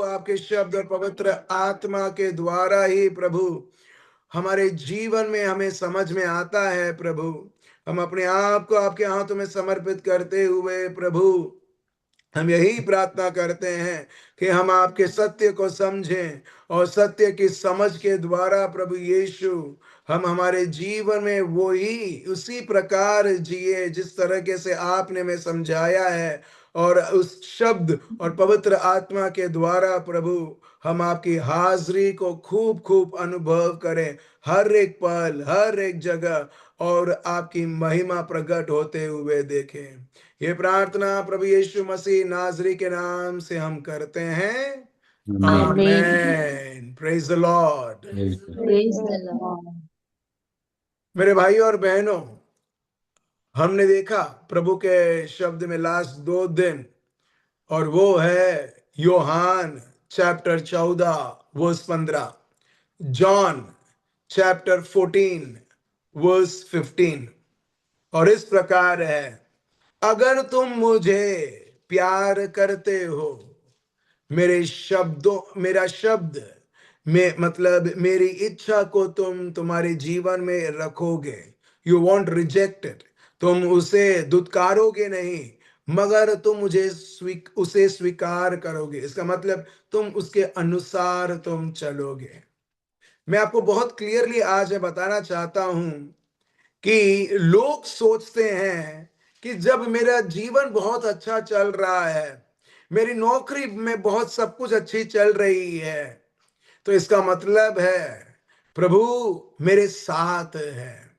आपके शब्द और पवित्र आत्मा के द्वारा ही प्रभु हमारे जीवन में हमें समझ में आता है प्रभु। हम अपने आप को आपके हाथों में समर्पित करते हुए प्रभु हम यही प्रार्थना करते हैं कि हम आपके सत्य को समझें और सत्य की समझ के द्वारा प्रभु यीशु हम हमारे जीवन में वो ही उसी प्रकार जिए जिस तरीके से आपने हमें समझाया है। और उस शब्द और पवित्र आत्मा के द्वारा प्रभु हम आपकी हाजिरी को खूब खूब अनुभव करें, हर एक पल हर एक जगह, और आपकी महिमा प्रकट होते हुए देखें। ये प्रार्थना प्रभु यीशु मसीह नाजरी के नाम से हम करते हैं। Amen. Amen. Praise the Lord. Praise the Lord. मेरे भाई और बहनों, हमने देखा प्रभु के शब्द में लास्ट 2 दिन, और वो है योहान chapter 14 verse 15, John chapter 14 verse 15। और इस प्रकार है, अगर तुम मुझे प्यार करते हो, मेरा शब्द में मतलब मेरी इच्छा को तुम तुम्हारे जीवन में रखोगे। यू वॉन्ट रिजेक्टेड, तुम उसे दुत्कारोगे नहीं, मगर तुम उसे स्वीकार करोगे। इसका मतलब तुम उसके अनुसार तुम चलोगे। मैं आपको बहुत क्लियरली आज मैं बताना चाहता हूं कि लोग सोचते हैं कि जब मेरा जीवन बहुत अच्छा चल रहा है, मेरी नौकरी में बहुत सब कुछ अच्छी चल रही है, तो इसका मतलब है प्रभु मेरे साथ है।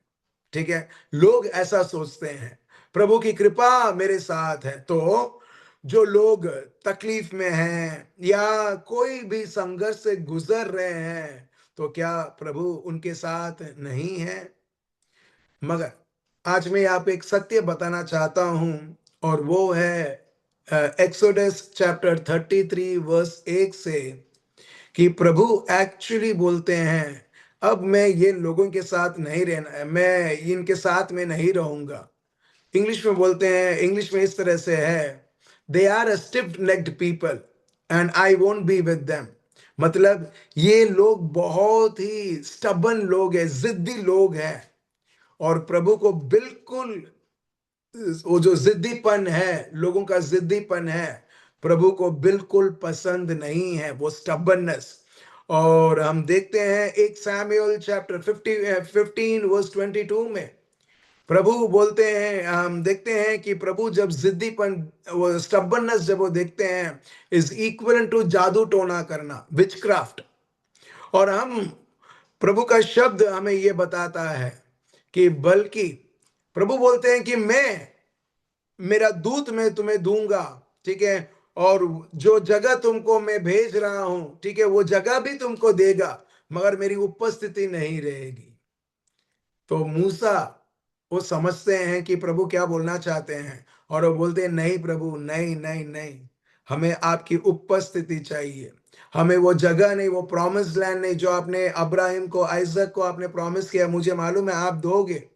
ठीक है, लोग ऐसा सोचते हैं। प्रभु की कृपा मेरे साथ है। तो जो लोग तकलीफ में हैं या कोई भी संघर्ष से गुजर रहे हैं, तो क्या प्रभु उनके साथ नहीं है? मगर आज मैं आप एक सत्य बताना चाहता हूं, और वो है एक्सोडस चैप्टर 33 वर्स 1 से, कि प्रभु एक्चुअली बोलते हैं, अब मैं ये लोगों के साथ नहीं रहना है, मैं इनके साथ में नहीं रहूंगा। इंग्लिश में बोलते हैं, इंग्लिश में इस तरह से है, they are a stiff necked people and I won't be with them. मतलब ये लोग बहुत ही स्टबन लोग हैं, जिद्दी लोग हैं, और प्रभु को बिल्कुल वो जो जिद्दीपन है, लोगों का जिद्दीपन है, प्रभु को बिल्कुल पसंद नहीं है, वो स्टबननेस। और हम देखते हैं 1 सैमुएल चैप्टर 15 वर्स 22 में प्रभु बोलते हैं, हम देखते हैं कि प्रभु जब जिद्दीपन, वो स्टबननेस जब वो देखते हैं, इज इक्वल टू जादू टोना करना, विचक्राफ्ट। और हम प्रभु का शब्द हमें ये बताता है कि बल्कि प्रभु बोलते हैं कि मेरा दूत मैं तुम्हें दूंगा, ठीक है, और जो जगह तुमको मैं भेज रहा हूं, ठीक है, वो जगह भी तुमको देगा, मगर मेरी उपस्थिति नहीं रहेगी। तो मूसा वो समझते हैं कि प्रभु क्या बोलना चाहते हैं, और वो बोलते हैं, नहीं प्रभु, नहीं नहीं नहीं, हमें आपकी उपस्थिति चाहिए। हमें वो जगह नहीं, वो प्रॉमिस लैंड नहीं, जो आपने अब्राहिम को, आइजक को आपने प्रॉमिस किया, मुझे मालूम है आप दोगे।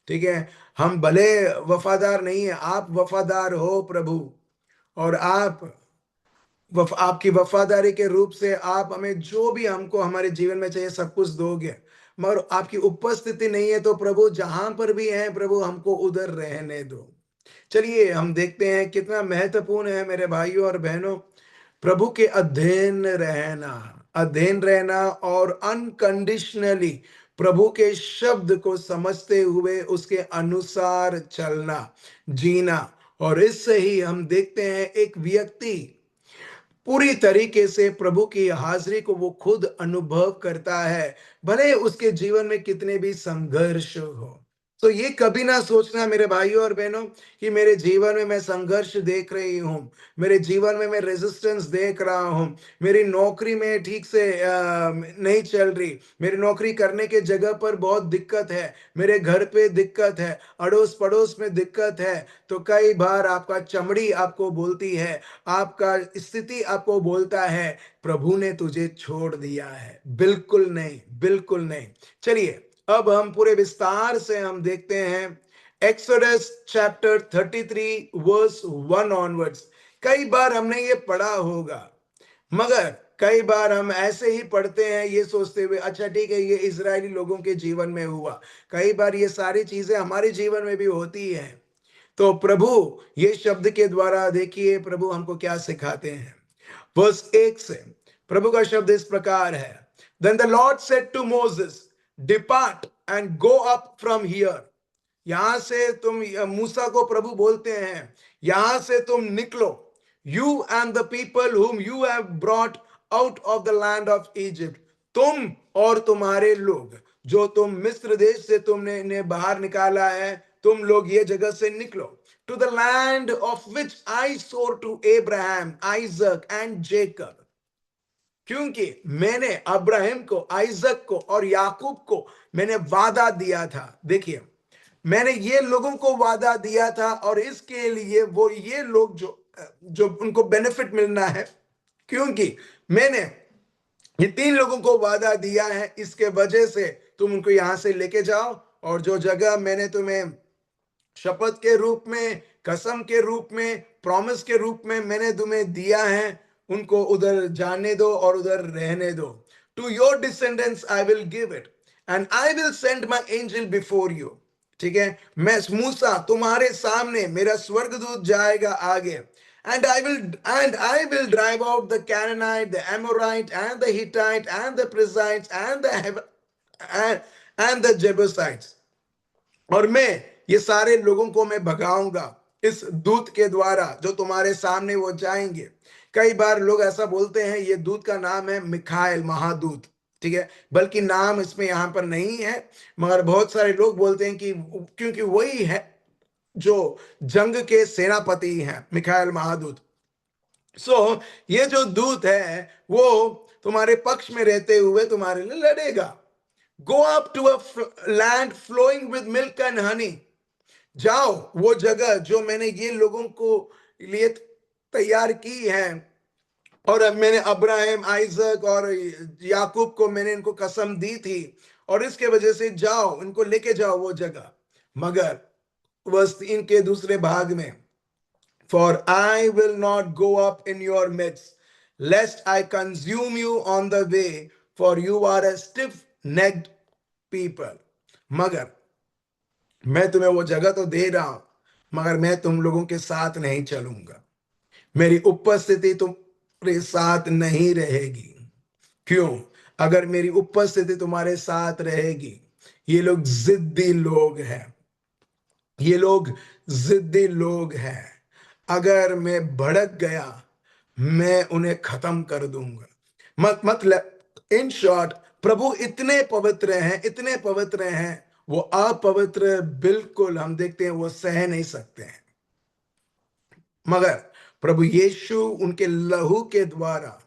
ठीक है, हम भले वफादार नहीं है, आप वफादार हो प्रभु, और आपकी वफादारी के रूप से आप हमें जो भी हमको हमारे जीवन में चाहिए सब कुछ दोगे। मगर आपकी उपस्थिति नहीं है, तो प्रभु जहां पर भी है प्रभु, हमको उधर रहने दो। चलिए हम देखते हैं कितना महत्वपूर्ण है मेरे भाइयों और बहनों, प्रभु के अधीन रहना और अनकंडीशनली प्रभु के शब्द को समझते हुए उसके अनुसार चलना, जीना। और इससे ही हम देखते हैं एक व्यक्ति पूरी तरीके से प्रभु की हाजिरी को वो खुद अनुभव करता है, भले उसके जीवन में कितने भी संघर्ष हो। तो ये कभी ना सोचना मेरे भाइयों और बहनों कि मेरे जीवन में मैं संघर्ष देख रही हूँ, मेरे जीवन में मैं रेजिस्टेंस देख रहा हूँ, मेरी नौकरी में ठीक से नहीं चल रही, मेरी नौकरी करने के जगह पर बहुत दिक्कत है, मेरे घर पे दिक्कत है, अड़ोस पड़ोस में दिक्कत है। तो कई बार आपका चमड़ी आपको बोलती है, आपका स्थिति आपको बोलता है, प्रभु ने तुझे छोड़ दिया है। बिल्कुल नहीं, बिल्कुल नहीं। चलिए अब हम पूरे विस्तार से हम देखते हैं एक्सोडस चैप्टर 33 वर्स 1 ऑनवर्ड्स। कई बार हमने ये पढ़ा होगा, मगर कई बार हम ऐसे ही पढ़ते हैं ये सोचते हुए, अच्छा ठीक है, ये इजरायली लोगों के जीवन में हुआ। कई बार ये सारी चीजें हमारे जीवन में भी होती हैं। तो प्रभु ये शब्द के द्वारा देखिए प्रभु हमको क्या सिखाते हैं। वर्स 1 से प्रभु का शब्द इस प्रकार है, then the Lord said to Moses, depart and go up from here. यहां से तुम, मूसा को प्रभु बोलते हैं, यहां से तुम निकलो, you and the people whom you have brought out of the land of Egypt. तुम और तुम्हारे लोग जो तुम मिस्र देश से तुमने इन्हें बाहर निकाला है, तुम लोग ये जगह से निकलो, to the land of which I swore to Abraham, Isaac and Jacob. क्योंकि मैंने अब्राहम को, आइजक को और याकूब को मैंने वादा दिया था। देखिए, मैंने ये लोगों को वादा दिया था, और इसके लिए वो ये लोग जो जो उनको बेनिफिट मिलना है, क्योंकि मैंने ये 3 लोगों को वादा दिया है, इसके वजह से तुम उनको यहां से लेके जाओ, और जो जगह मैंने तुम्हें शपथ के रूप में, कसम के रूप में, प्रॉमिस के रूप में मैंने तुम्हें दिया है, उनको उधर जाने दो और उधर रहने दो। To your descendants I will give it and I will send my angel before you. ठीक है, मैं मूसा तुम्हारे सामने मेरा स्वर्गदूत जाएगा आगे, and I will drive out the Canaanite, the Amorite, and the Hittite, and the Perizzites, and the Jebusites। और मैं ये सारे लोगों को मैं भगाऊंगा इस दूत के द्वारा जो तुम्हारे सामने वो जाएंगे। कई बार लोग ऐसा बोलते हैं ये दूत का नाम है मिखाएल, महादूत। ठीक है, बल्कि नाम इसमें यहां पर नहीं है, मगर बहुत सारे लोग बोलते हैं कि क्योंकि वही है जो जंग के सेनापति हैं, मिखाएल महादूत। ये जो दूत है वो तुम्हारे पक्ष में रहते हुए तुम्हारे लिए लड़ेगा। Go up to a land flowing with milk and honey. जाओ वो जगह जो मैंने ये लोगों को लिए तैयार की है, और अब मैंने अब्राहम, आइजक और याकूब को मैंने इनको कसम दी थी, और इसके वजह से जाओ, इनको लेके जाओ वो जगह। मगर वर्ष 3 के दूसरे भाग में, For I will not go up in your midst, lest I consume you on the way, for you are a stiff-necked people। मगर मैं तुम्हें वो जगह तो दे रहा हूं, मगर मैं तुम लोगों के साथ नहीं चलूंगा, मेरी उपस्थिति तुम्हारे साथ नहीं रहेगी। क्यों? अगर मेरी उपस्थिति तुम्हारे साथ रहेगी, ये लोग जिद्दी लोग हैं, ये लोग जिद्दी लोग हैं, अगर मैं भड़क गया मैं उन्हें खत्म कर दूंगा। मतलब इन शॉर्ट, प्रभु इतने पवित्र हैं, इतने पवित्र हैं, वो अपवित्र बिल्कुल हम देखते हैं वो सह नहीं सकते हैं। मगर प्रभु यीशु उनके लहू के द्वारा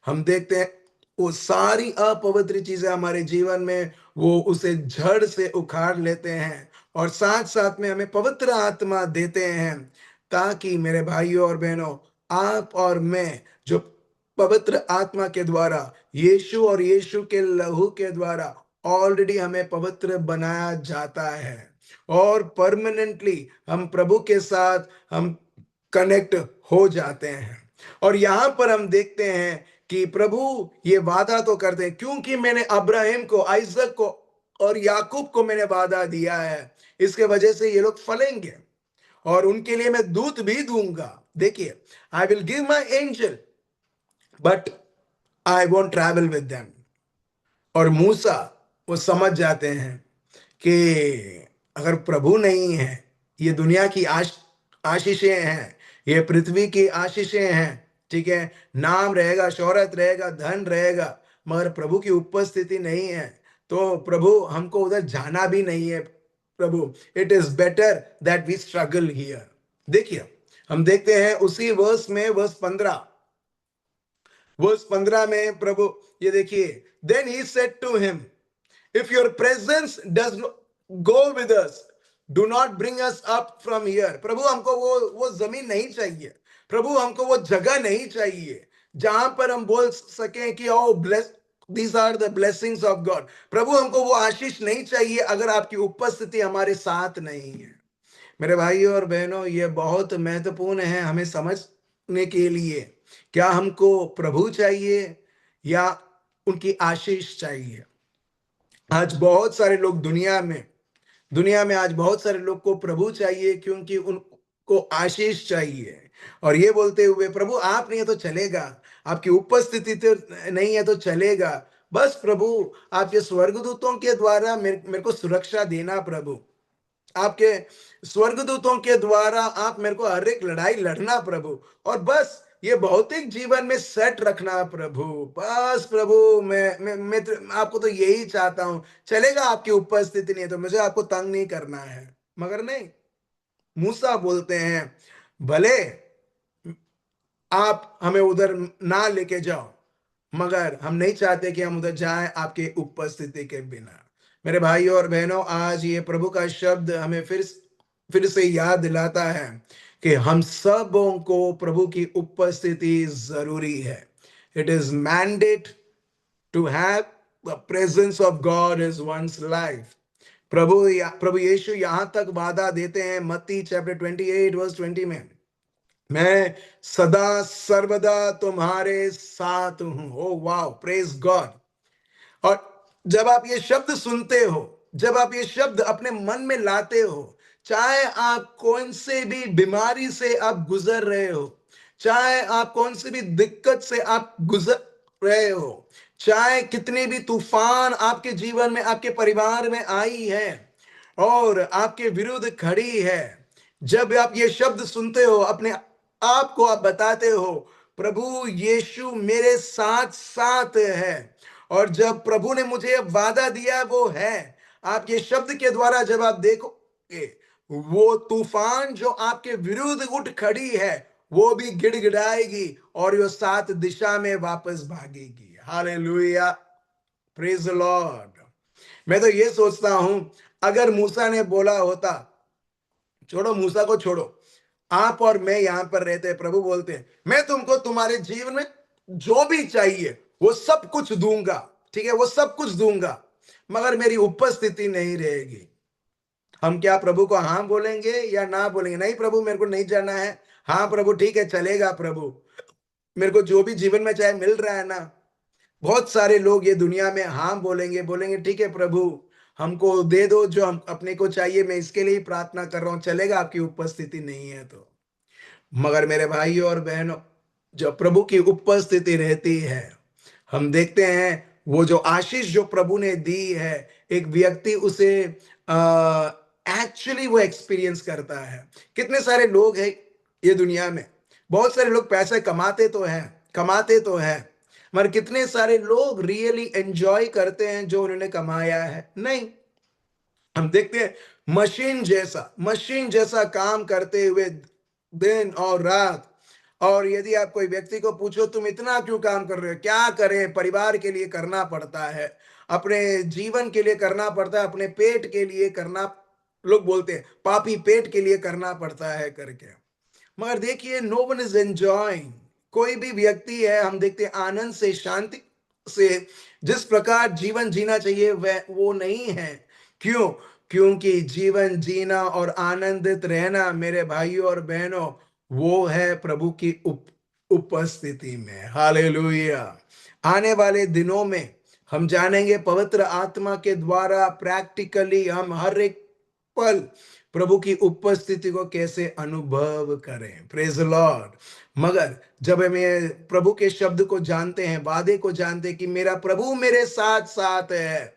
हम देखते हैं वो सारी अपवित्र चीजें हमारे जीवन में वो उसे जड़ से उखाड़ लेते हैं, और साथ साथ में हमें पवित्र आत्मा देते हैं, ताकि मेरे भाइयों और बहनों, आप और मैं जो पवित्र आत्मा के द्वारा, यीशु और यीशु के लहू के द्वारा ऑलरेडी हमें पवित्र बनाया जाता है, और परमानेंटली हम प्रभु के साथ हम कनेक्ट हो जाते हैं। और यहां पर हम देखते हैं कि प्रभु ये वादा तो करते हैं, क्योंकि मैंने अब्राहम को, आइजक को और याकूब को मैंने वादा दिया है, इसके वजह से ये लोग फलेंगे, और उनके लिए मैं दूत भी दूंगा। देखिए, आई will give my angel but I won't travel with them. और मूसा वो समझ जाते हैं कि अगर प्रभु नहीं है, ये दुनिया की आशीषें हैं, ये पृथ्वी की आशीषें हैं। ठीक है, नाम रहेगा, शोहरत रहेगा, धन रहेगा, मगर प्रभु की उपस्थिति नहीं है, तो प्रभु हमको उधर जाना भी नहीं है। प्रभु, it is better that we struggle here. देखिए, हम देखते हैं उसी वर्स में, वर्स 15 में प्रभु ये देखिए, then he said to him, if your presence does not go with us, do not bring us up from here। प्रभु हमको वो जमीन नहीं चाहिए, प्रभु हमको वो जगह नहीं चाहिए जहां पर हम बोल सकें कि O bless, these are the blessings of God। प्रभु हमको वो आशीष नहीं चाहिए अगर आपकी उपस्थिति हमारे साथ नहीं है। मेरे भाइयों और बहनों, ये बहुत महत्वपूर्ण है हमें समझने के लिए क्या हमको प्रभु चाहिए या उनकी आशीष चाहिए? आज बहुत सारे लोग दुनिया में आज बहुत सारे लोग को प्रभु चाहिए क्योंकि उनको आशीष चाहिए, और ये बोलते हुए प्रभु आप नहीं है तो चलेगा, आपकी उपस्थिति तो नहीं है तो चलेगा, बस प्रभु आपके स्वर्गदूतों के द्वारा मेरे को सुरक्षा देना प्रभु, आपके स्वर्गदूतों के द्वारा आप मेरे को हर एक लड़ाई लड़ना प्रभु, और बस ये भौतिक जीवन में सेट रखना प्रभु। बस प्रभु मैं तो आपको तो यही चाहता हूं, चलेगा आपकी उपस्थिति नहीं है तो मुझे आपको तंग नहीं करना है। मगर नहीं, मूसा बोलते हैं भले आप हमें उधर ना लेके जाओ, मगर हम नहीं चाहते कि हम उधर जाएं आपके उपस्थिति के बिना। मेरे भाइयों और बहनों, आज ये प्रभु का शब्द हमें फिर से याद दिलाता है कि हम सबों को प्रभु की उपस्थिति जरूरी है। It is mandate to have the presence of God is once life. प्रभु यीशु यहां तक वादा देते हैं मत्ती चैप्टर 28 वर्स 20 में, मैं सदा सर्वदा तुम्हारे साथ हूं। Oh wow, praise God. और जब आप ये शब्द सुनते हो, जब आप ये शब्द अपने मन में लाते हो, चाहे आप कौन से भी बीमारी से आप गुजर रहे हो, चाहे आप कौन सी भी दिक्कत से आप गुजर रहे हो, चाहे कितने भी तूफान आपके जीवन में आपके परिवार में आई है और आपके विरुद्ध खड़ी है, जब आप ये शब्द सुनते हो, अपने आप को आप बताते हो प्रभु यीशु मेरे साथ साथ है, और जब प्रभु ने मुझे वादा दिया वो है, आप ये शब्द के द्वारा जब आप देखोगे, वो तूफान जो आपके विरुद्ध उठ खड़ी है वो भी गिड़गिड़ाएगी और वो सात दिशा में वापस भागेगी। Hallelujah, praise the Lord. मैं तो ये सोचता हूं, अगर मूसा ने बोला होता, छोड़ो मूसा को छोड़ो, आप और मैं यहां पर रहते हैं, प्रभु बोलते हैं मैं तुमको तुम्हारे जीवन में जो भी चाहिए वो सब कुछ दूंगा, ठीक है, वो सब कुछ दूंगा, मगर मेरी उपस्थिति नहीं रहेगी। हम क्या प्रभु को हाँ बोलेंगे या ना बोलेंगे? नहीं प्रभु मेरे को नहीं जाना है, हाँ प्रभु ठीक है चलेगा प्रभु, मेरे को जो भी जीवन में चाहे मिल रहा है ना। बहुत सारे लोग ये दुनिया में हाँ बोलेंगे, बोलेंगे ठीक है प्रभु हमको दे दो जो हम अपने को चाहिए, मैं इसके लिए ही प्रार्थना कर रहा हूं, चलेगा आपकी उपस्थिति नहीं है तो। मगर मेरे भाइयों और बहनों, जब प्रभु की उपस्थिति रहती है, हम देखते हैं वो जो आशीष जो प्रभु ने दी है, एक व्यक्ति उसे एक्चुअली वो एक्सपीरियंस करता है। कितने सारे लोग हैं ये दुनिया में, बहुत सारे लोग पैसे कमाते तो हैं, मगर कितने सारे लोग रियली एंजॉय करते हैं जो उन्होंने कमाया है? नहीं। हम देखते हैं मशीन जैसा काम करते हुए दिन और रात, और यदि आप कोई व्यक्ति को पूछो तुम इतना क्यों काम कर रहे हो, क्या करें, परिवार के लिए करना पड़ता है, अपने जीवन के लिए करना पड़ता है, अपने पेट के लिए करना, लोग बोलते हैं पापी पेट के लिए करना पड़ता है करके। मगर देखिए नो वन इज एंजॉयिंग, कोई भी व्यक्ति है, हम देखते हैं आनंद से, शांति से जिस प्रकार जीवन जीना चाहिए वह वो नहीं है। क्यों? क्योंकि जीवन जीना और आनंदित रहना मेरे भाइयों और बहनों, वो है प्रभु की उपस्थिति में। हालेलुया। आने वाले दिनों में हम जानेंगे पवित्र आत्मा के द्वारा प्रैक्टिकली हम हर एक पल प्रभु की उपस्थिति को कैसे अनुभव करें। Praise the Lord. मगर जब हम ये प्रभु के शब्द को जानते हैं, वादे को जानते हैं कि मेरा प्रभु मेरे साथ साथ है,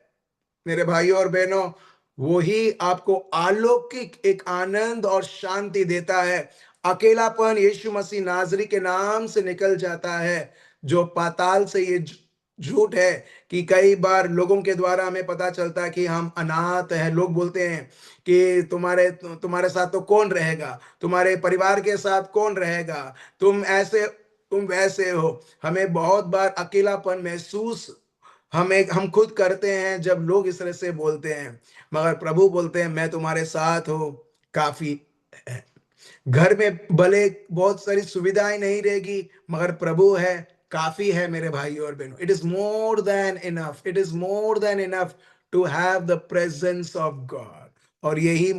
मेरे भाइयों और बहनों, वो ही आपको अलौकिक एक आनंद और शांति देता है। अकेलापन यीशु मसीह नाजरी के नाम से निकल जाता है। जो पाताल से ये झूठ है कि कई बार लोगों के द्वारा हमें पता चलता है कि हम अनाथ हैं। लोग बोलते हैं कि तुम्हारे साथ तो कौन रहेगा, तुम्हारे परिवार के साथ कौन रहेगा, तुम ऐसे तुम वैसे हो। हमें बहुत बार अकेलापन महसूस हम खुद करते हैं जब लोग इस तरह से बोलते हैं, मगर प्रभु बोलते हैं मैं तुम्हारे साथ हूं, काफी है। घर में भले बहुत सारी सुविधाएं नहीं रहेगी, मगर प्रभु है, काफी है मेरे भाई और बहनों। It is more than enough, it is more than enough to have the presence of God. और यही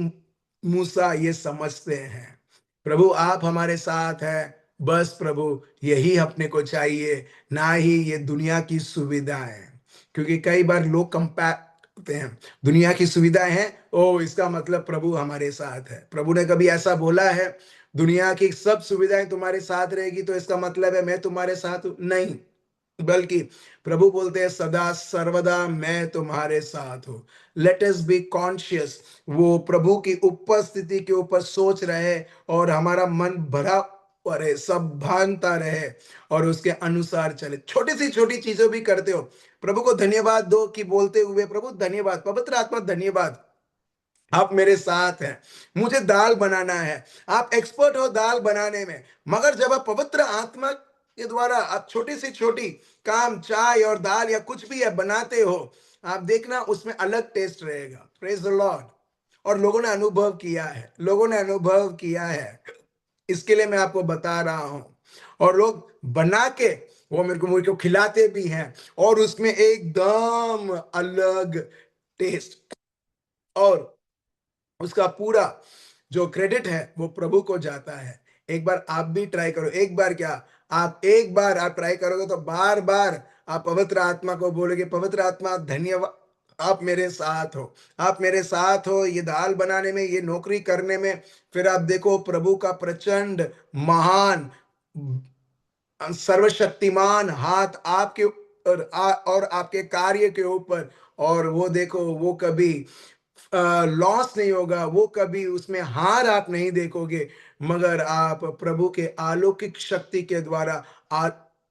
मूसा ये समझते हैं, प्रभु आप हमारे साथ हैं, बस प्रभु यही अपने को चाहिए, ना ही ये दुनिया की सुविधाएं। क्योंकि कई बार लोग कंपेयर करते हैं, दुनिया की सुविधाएं हैं, ओ इसका मतलब प्रभु हमारे साथ है। प्रभु ने कभी ऐसा बोला है, दुनिया की सब सुविधाएं तुम्हारे साथ रहेगी तो इसका मतलब है मैं तुम्हारे साथ हूं? नहीं, बल्कि प्रभु बोलते हैं सदा सर्वदा मैं तुम्हारे साथ हूं। लेट अस बी कॉन्शियस, वो प्रभु की उपस्थिति के ऊपर सोच रहे और हमारा मन भरा रहे, सब भानता रहे और उसके अनुसार चले। छोटी चीजें भी करते हो, प्रभु को धन्यवाद दो कि बोलते हुए प्रभु धन्यवाद, पवित्र आत्मा धन्यवाद, आप मेरे साथ हैं। मुझे दाल बनाना है, आप एक्सपर्ट हो दाल बनाने में, मगर जब आप पवित्र आत्मा के द्वारा आप छोटी से छोटी काम, चाय और दाल या कुछ भी है बनाते हो, आप देखना उसमें अलग टेस्ट रहेगा। Praise the Lord. और लोगों ने अनुभव किया है, लोगों ने अनुभव किया है, इसके लिए मैं आपको बता रहा हूं। और लोग बना के वो मेरे को खिलाते भी हैं और उसमें एकदम अलग टेस्ट, और उसका पूरा जो क्रेडिट है वो प्रभु को जाता है। एक बार आप भी ट्राई करो, एक बार क्या, आप एक बार आप ट्राई करोगे तो बार बार आप पवित्र आत्मा को बोलोगे, पवित्र आत्मा धन्यवाद, आप मेरे साथ हो, आप मेरे साथ हो ये दाल बनाने में, ये नौकरी करने में। फिर आप देखो प्रभु का प्रचंड महान सर्वशक्तिमान हाथ आपके और आपके कार्य के ऊपर, और वो देखो वो कभी लॉस नहीं होगा, वो कभी उसमें हार आप नहीं देखोगे, मगर आप प्रभु के अलौकिक शक्ति के द्वारा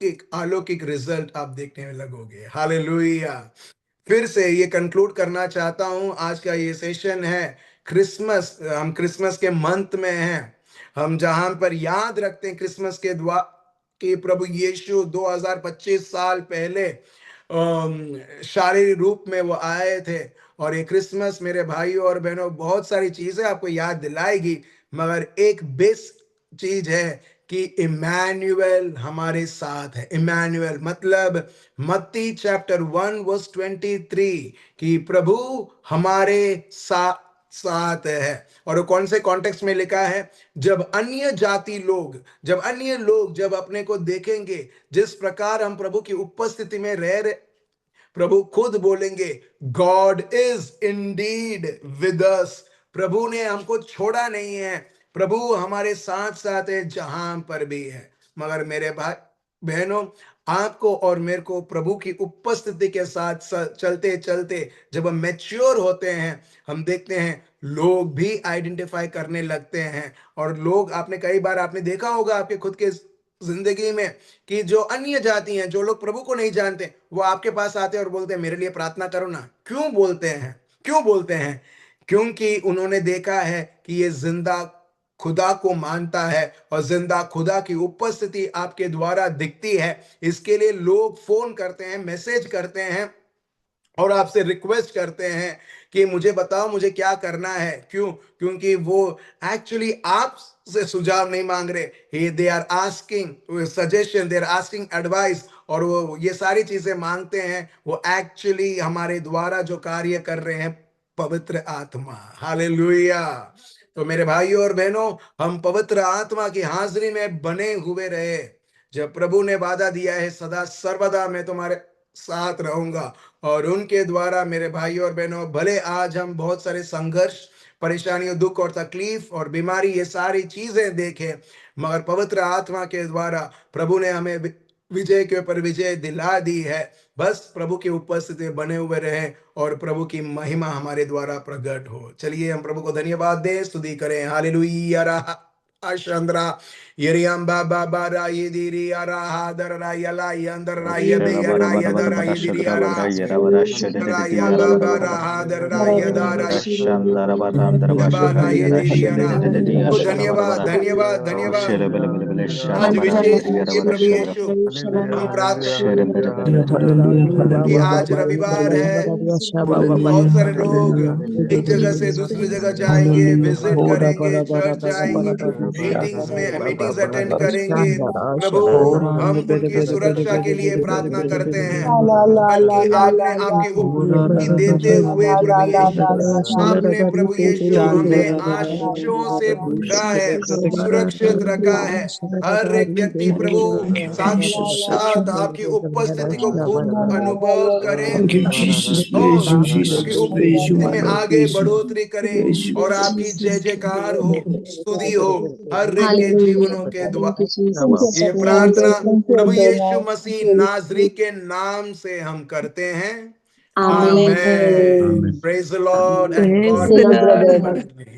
एक अलौकिक रिजल्ट आप देखने में लगोगे। हालेलुया। फिर से ये कंक्लूड करना चाहता हूं, आज का ये सेशन है क्रिसमस, हम क्रिसमस के मंथ में हैं, हम जहां पर याद रखते हैं क्रिसमस के द्वारा कि प्रभु यीशु 2025 साल पहले शारीरिक रूप में वो आए थे। और ये क्रिसमस मेरे भाइयों और बहनों बहुत सारी चीजें आपको याद दिलाएगी, मगर एक बेस चीज है कि इमैनुअल हमारे साथ है। इमैनुअल मतलब मत्ती चैप्टर 1 वर्स 23 कि प्रभु हमारे साथ है। और वो कौन से कॉन्टेक्स्ट में लिखा है, जब अन्य जाति लोग, जब अपने को देखेंगे जिस प्रकार हम प्रभु की उपस्थिति में रह रहे, प्रभु खुद बोलेंगे God is indeed with us, प्रभु ने हमको छोड़ा नहीं है, प्रभु हमारे साथ साथ है जहां पर भी है। मगर मेरे भाई बहनों, आपको और मेरे को प्रभु की उपस्थिति के साथ चलते चलते जब हम मैच्योर होते हैं, हम देखते हैं लोग भी आइडेंटिफाई करने लगते हैं। और लोग, आपने कई बार आपने देखा होगा आपके खुद के जिंदगी में कि जो अन्य जाति हैं, जो लोग प्रभु को नहीं जानते, वो आपके पास आते हैं और बोलते हैं मेरे लिए प्रार्थना करो ना। क्यों बोलते हैं? क्यों बोलते हैं? क्योंकि उन्होंने देखा है कि ये जिंदा खुदा को मानता है और जिंदा खुदा की उपस्थिति आपके द्वारा दिखती है। इसके लिए लोग फोन करते हैं, मैसेज करते हैं और आपसे रिक्वेस्ट करते हैं कि मुझे बताओ मुझे क्या करना है। क्यों? क्योंकि वो एक्चुअली आप से सुझाव नहीं मांग रहे, they are asking suggestion, they are asking advice, और वो ये सारी चीजें मांगते हैं, वो एक्चुअली हमारे द्वारा जो कार्य कर रहे हैं पवित्र आत्मा। हालेलुया। तो मेरे भाइयों और बहनों, हम पवित्र आत्मा की हाजिरी में बने हुए रहे। जब प्रभु ने वादा दिया है सदा सर्वदा मैं तुम्हारे साथ रहूंगा, और उनके द्वारा मेरे भाइयों और बहनों, भले आज हम बहुत सारे संघर्ष, परेशानियों, दुख और तकलीफ और बीमारी ये सारी चीजें देखें, मगर पवित्र आत्मा के द्वारा प्रभु ने हमें विजय के ऊपर विजय दिला दी है। बस प्रभु की उपस्थिति में बने हुए रहे और प्रभु की महिमा हमारे द्वारा प्रकट हो। चलिए हम प्रभु को धन्यवाद दें, स्तुति करें। Hallelujah. Ashandra Yeriamba Baba Yediri Ara Dara Yala Yandara Yade Yara Yadara Yediri Ara Raya Baba Dara Yadara Yabara Yediri Ara। तो धन्यवाद धन्यवाद धन्यवाद। आज विशेष ये प्रभु यीशु हम प्रार्थना कि आज रविवार है, बहुत सारे लोग एक जगह से दूसरी जगह जाएंगे, विजिट करेंगे, चर्च जाएंगे, मीटिंग्स अटेंड करेंगे। प्रभु, हम उनकी सुरक्षा के लिए प्रार्थना करते हैं, बल्कि आपने आपके उपस्थिति देते हुए प्रभु यीशु, आपने प्रभु यीशु हमें आशीषों से भरा है, सुरक्षित रखा है। हर एक व्यक्ति प्रभु साक्षात आपकी उपस्थिति को खुद अनुभव करे Thank you, Jesus. और Praise you, आपकी Jesus. Praise you, उपस्थिति my में Lord. आगे Praise you. बढ़ोतरी करे Praise you. और आपकी जय जयकार हो, स्तुति हो हर एक के जीवनों के Thank द्वारा। you, Jesus. ये Praise प्रार्थना the Lord. प्रभु यीशु मसीह नाजरी के नाम से हम करते हैं। Amen. Amen. Praise the Lord and Praise God the Praise the Lord. Lord. Bless.